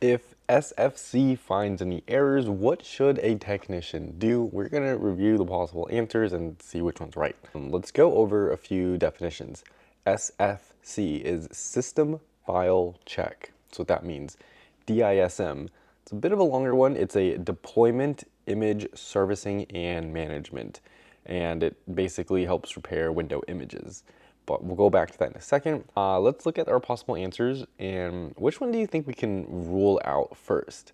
If SFC finds any errors, what should a technician do? We're going to review the possible answers and see which one's right. Let's go over a few definitions. SFC is System File Check. That's what that means. DISM, it's a bit of a longer one. It's a Deployment, Image Servicing, and Management. And it basically helps repair window images. But we'll go back to that in a second. Let's look at our possible answers, and which one do you think we can rule out first?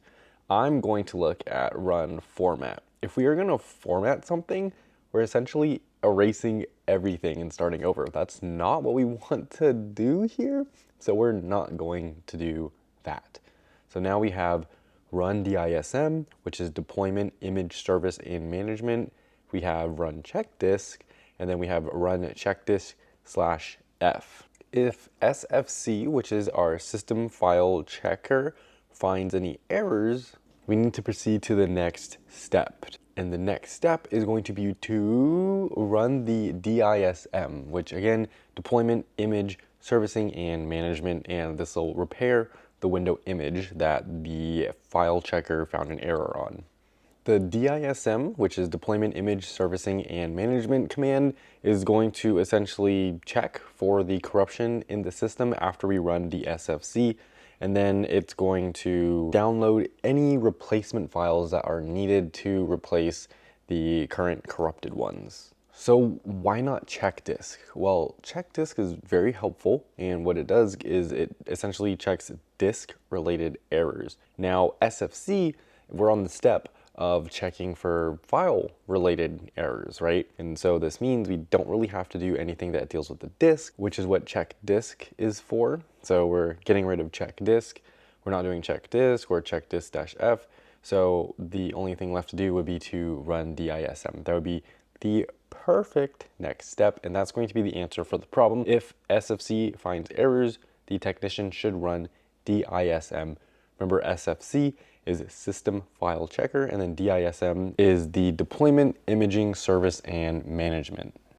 I'm going to look at run format. If we are going to format something, we're essentially erasing everything and starting over. That's not what we want to do here, so we're not going to do that. So now we have run DISM, which is deployment, image service, and management. We have run check disk, and then we have run check disk /F. If SFC, which is our system file checker, finds any errors, we need to proceed to the next step. And the next step is going to be to run the DISM, which again, deployment, image, servicing, and management, and this will repair the window image that the file checker found an error on. The DISM, which is Deployment Image Servicing and Management command, is going to essentially check for the corruption in the system after we run the SFC, and then it's going to download any replacement files that are needed to replace the current corrupted ones. So why not check disk? Well, check disk is very helpful, and what it does is it essentially checks disk related errors. Now SFC, we're on the step of checking for file related errors, right? And so this means we don't really have to do anything that deals with the disk, which is what check disk is for. So we're getting rid of check disk. We're not doing check disk or check disk -F. So the only thing left to do would be to run DISM. That would be the perfect next step, and that's going to be the answer for the problem. If SFC finds errors, the technician should run DISM. Remember, SFC is System File Checker, and then DISM is the Deployment, Imaging, Service, and Management.